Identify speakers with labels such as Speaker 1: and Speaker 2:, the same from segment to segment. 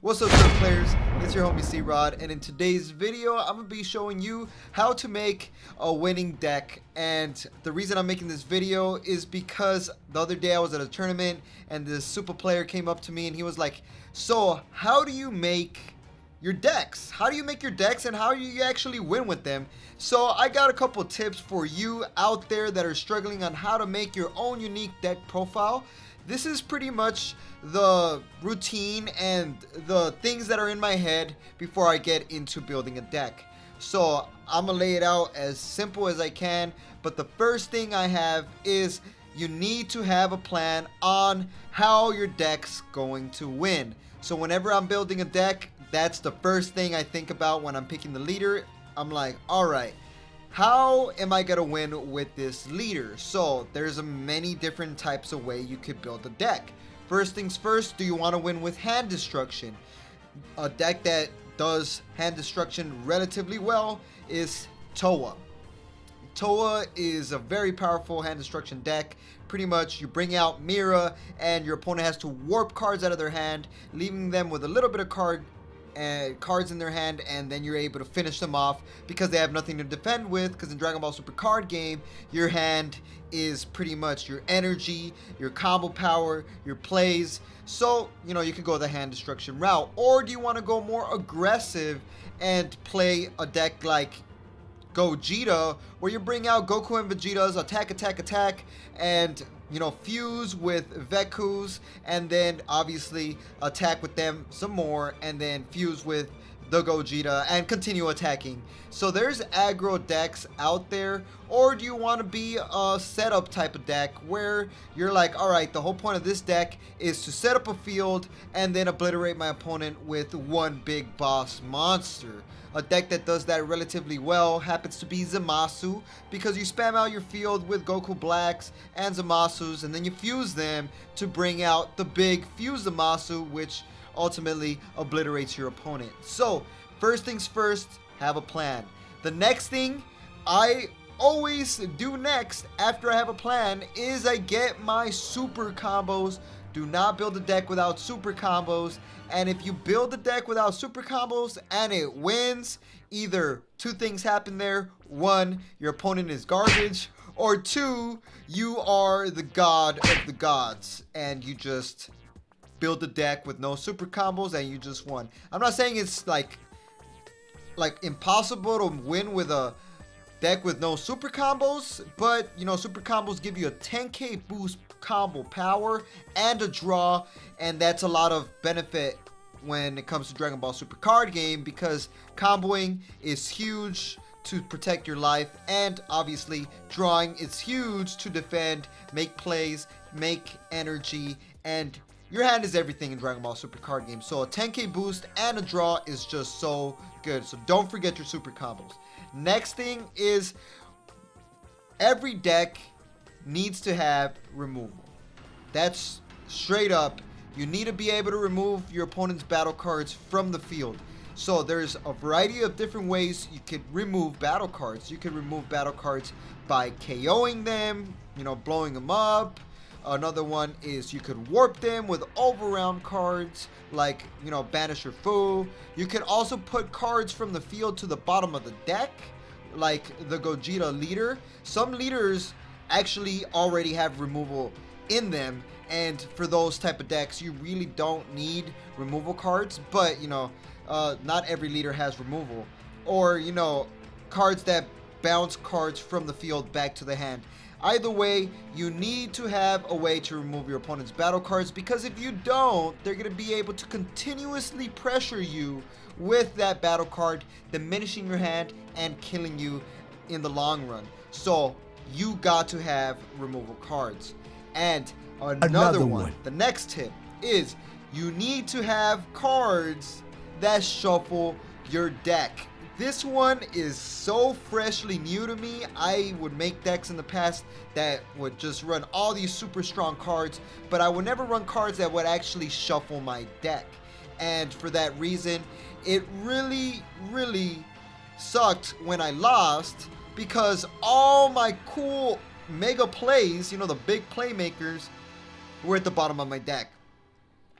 Speaker 1: What's up, good players? It's your homie C-Rod, and in today's video, I'm going to be showing you how to make a winning deck. And the reason I'm making this video is because the other day I was at a tournament, and this Supah player came up to me, and he was like, so how do you make your decks? How do you make your decks, and how do you actually win with them? So I got a couple tips for you out there that are struggling on how to make your own unique deck profile. This is pretty much the routine and the things that are in my head before I get into building a deck. So I'm gonna lay it out as simple as I can, but the first thing I have is you need to have a plan on how your deck's going to win. So whenever I'm building a deck, that's the first thing I think about when I'm picking the leader. I'm like, alright, how am I gonna win with this leader? So there's many different types of way you could build a deck. First things first, do you want to win with hand destruction? A deck that does hand destruction relatively well is Toa. Toa is a very powerful hand destruction deck. Pretty much you bring out Mira and your opponent has to warp cards out of their hand, leaving them with a little bit of cards in their hand, and then you're able to finish them off because they have nothing to defend with, because in Dragon Ball Super card game, your hand is pretty much your energy, your combo power, your plays. So, you know, you can go the hand destruction route. Or do you want to go more aggressive and play a deck like Gogeta, where you bring out Goku and Vegeta's attack, and you know, fuse with Veku's, and then obviously attack with them some more, and then fuse with the Gogeta and continue attacking. So there's aggro decks out there. Or do you want to be a setup type of deck where you're like, alright, the whole point of this deck is to set up a field and then obliterate my opponent with one big boss monster. A deck that does that relatively well happens to be Zamasu, because you spam out your field with Goku Blacks and Zamasus, and then you fuse them to bring out the big fuse Zamasu, which ultimately obliterates your opponent. So first things first, have a plan. The next thing I always do next after I have a plan is I get my super combos. Do not build a deck without super combos. And if you build a deck without super combos and it wins, either two things happen there. One, your opponent is garbage, or two, you are the god of the gods and you just build a deck with no super combos and you just won. I'm not saying it's like impossible to win with a deck with no super combos, but you know, super combos give you a 10k boost combo power and a draw, and that's a lot of benefit when it comes to Dragon Ball Super card game, because comboing is huge to protect your life, and obviously drawing is huge to defend, make plays, make energy, and your hand is everything in Dragon Ball Super card game. So a 10k boost and a draw is just so good. So don't forget your super combos. Next thing is every deck needs to have removal. That's straight up. You need to be able to remove your opponent's battle cards from the field. So there's a variety of different ways you could remove battle cards. You could remove battle cards by KOing them, you know, blowing them up. Another one is you could warp them with overround cards like, you know, Banisher Fu. You can also put cards from the field to the bottom of the deck, like the Gogeta leader. Some leaders actually already have removal in them, and for those type of decks you really don't need removal cards, but you know, not every leader has removal. Or, you know, cards that bounce cards from the field back to the hand. Either way, you need to have a way to remove your opponent's battle cards, because if you don't, they're going to be able to continuously pressure you with that battle card, diminishing your hand and killing you in the long run. So you got to have removal cards. And another one, the next tip is you need to have cards that shuffle your deck. This one is so freshly new to me. I would make decks in the past that would just run all these super strong cards, but I would never run cards that would actually shuffle my deck. And for that reason, it really sucked when I lost, because all my cool mega plays, you know, the big playmakers, were at the bottom of my deck.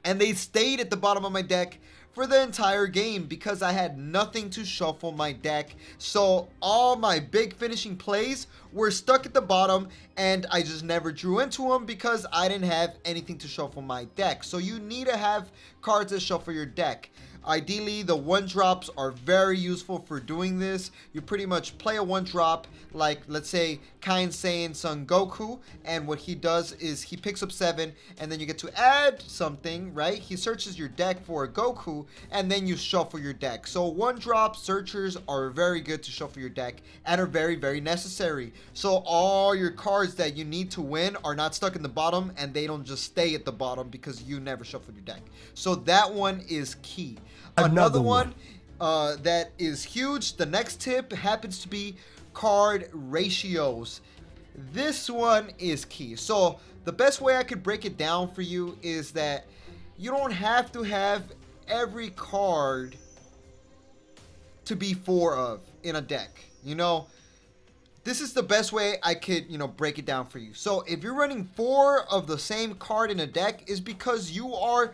Speaker 1: And they stayed at the bottom of my deck for the entire game because I had nothing to shuffle my deck. So all my big finishing plays were stuck at the bottom and I just never drew into them because I didn't have anything to shuffle my deck. So you need to have cards that shuffle your deck. Ideally, the 1-drops are very useful for doing this. You pretty much play a 1-drop, like let's say Kind Saiyan Son Goku, and what he does is he picks up 7, and then you get to add something, right? He searches your deck for a Goku, and then you shuffle your deck. So 1-drop searchers are very good to shuffle your deck and are very, very necessary. So all your cards that you need to win are not stuck in the bottom, and they don't just stay at the bottom because you never shuffled your deck. So that one is key. Another one that is huge, the next tip happens to be card ratios. This one is key. So the best way I could break it down for you is that you don't have to have every card to be 4 of in a deck. You know, this is the best way I could, break it down for you. So if you're running 4 of the same card in a deck, is because you are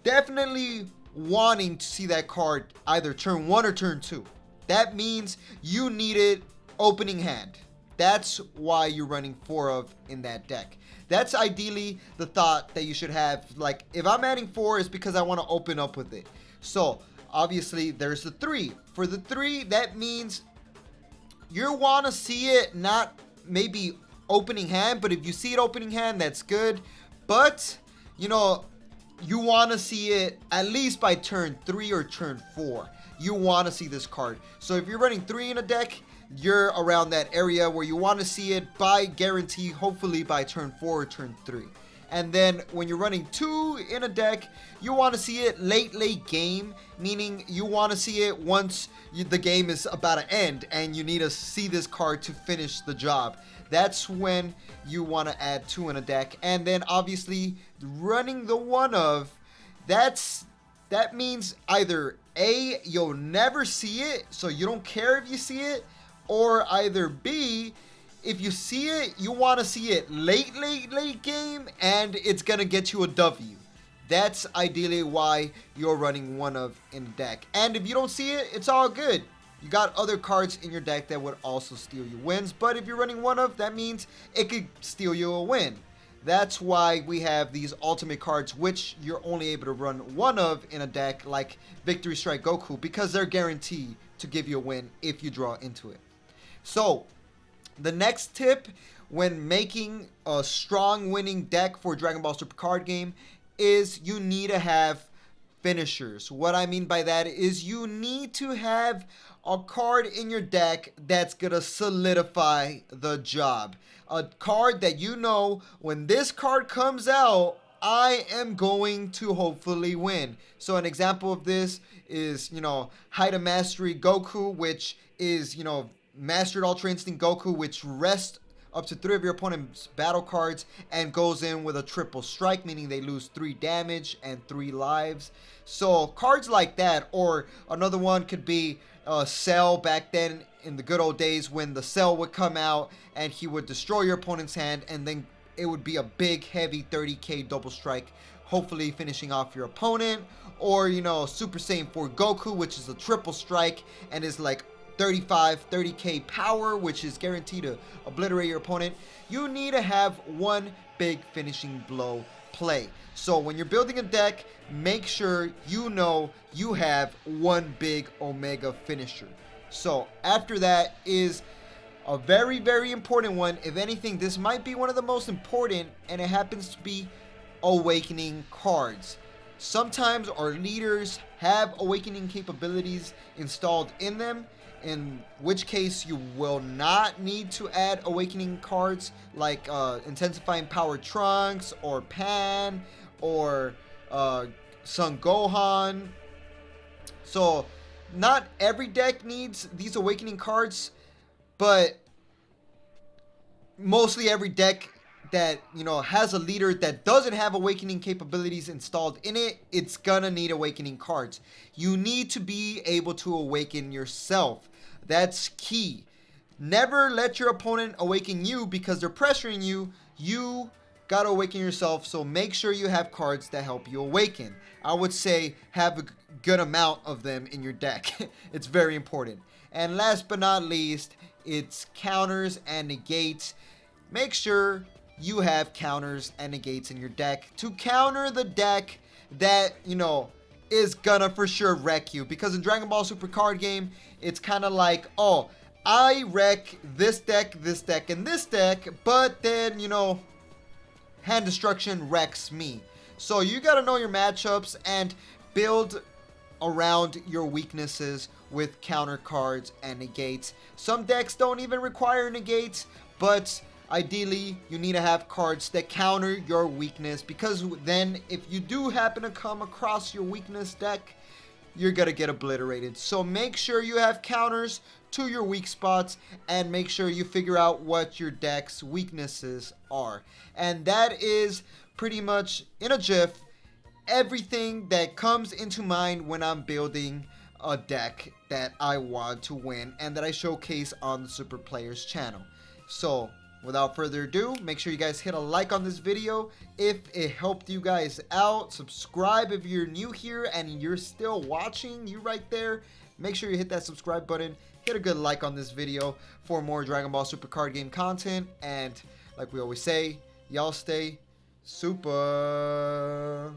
Speaker 1: definitely wanting to see that card either turn 1 or turn 2. That means you needed opening hand. That's why you're running 4 of in that deck. That's ideally the thought that you should have. Like, if I'm adding 4, it's because I want to open up with it. So obviously there's the 3. For the 3, that means you want to see it not maybe opening hand, but if you see it opening hand, that's good. But you want to see it at least by turn 3 or turn 4. You want to see this card. So if you're running 3 in a deck, you're around that area where you want to see it by guarantee, hopefully by turn 4 or turn 3. And then when you're running 2 in a deck, you want to see it late game, meaning you want to see it once the game is about to end and you need to see this card to finish the job. That's when you want to add 2 in a deck. And then obviously running the 1 of, that means either A, you'll never see it, so you don't care if you see it, or either B, if you see it, you want to see it late game, and it's going to get you a W. That's ideally why you're running 1 of in a deck. And if you don't see it, it's all good. You got other cards in your deck that would also steal you wins. But if you're running 1 of, that means it could steal you a win. That's why we have these ultimate cards, which you're only able to run 1 of in a deck, like Victory Strike Goku, because they're guaranteed to give you a win if you draw into it. So the next tip when making a strong winning deck for Dragon Ball Super card game is you need to have finishers. What I mean by that is you need to have a card in your deck that's gonna solidify the job. A card that when this card comes out, I am going to hopefully win. So an example of this is, Height of Mastery Goku, which is, Mastered Ultra Instinct Goku, which rests up to 3 of your opponent's battle cards and goes in with a triple strike, meaning they lose 3 damage and 3 lives. So cards like that, or another one could be Cell back then in the good old days when the Cell would come out and he would destroy your opponent's hand, and then it would be a big heavy 30k double strike, hopefully finishing off your opponent. Or Super Saiyan 4 Goku, which is a triple strike and is like 30k power, which is guaranteed to obliterate your opponent. You need to have one big finishing blow play. So when you're building a deck, make sure you have one big Omega finisher. So after that is a very, very important one. If anything, this might be one of the most important, and it happens to be Awakening cards. Sometimes our leaders have Awakening capabilities installed in them, in which case you will not need to add Awakening cards like Intensifying Power Trunks or Pan or Son Gohan. So not every deck needs these Awakening cards, but mostly every deck that has a leader that doesn't have Awakening capabilities installed in it, it's gonna need Awakening cards. You need to be able to awaken yourself. That's key. Never let your opponent awaken you because they're pressuring you. You gotta awaken yourself, so make sure you have cards that help you awaken. I would say have a good amount of them in your deck. It's very important. And last but not least, it's counters and negates. Make sure you have counters and negates in your deck to counter the deck that, you know, is gonna for sure wreck you. Because in Dragon Ball Super card game, it's kind of like, oh, I wreck this deck, and this deck, but then, you know, hand destruction wrecks me. So you gotta know your matchups and build around your weaknesses with counter cards and negates. Some decks don't even require negates, but ideally you need to have cards that counter your weakness, because then if you do happen to come across your weakness deck, you're gonna get obliterated. So make sure you have counters to your weak spots, and make sure you figure out what your deck's weaknesses are. And that is pretty much, in a GIF, everything that comes into mind when I'm building a deck that I want to win and that I showcase on the Super Players channel. So without further ado, make sure you guys hit a like on this video if it helped you guys out. Subscribe if you're new here and you're still watching, you right there. Make sure you hit that subscribe button. Hit a good like on this video for more Dragon Ball Super card game content. And like we always say, y'all stay super.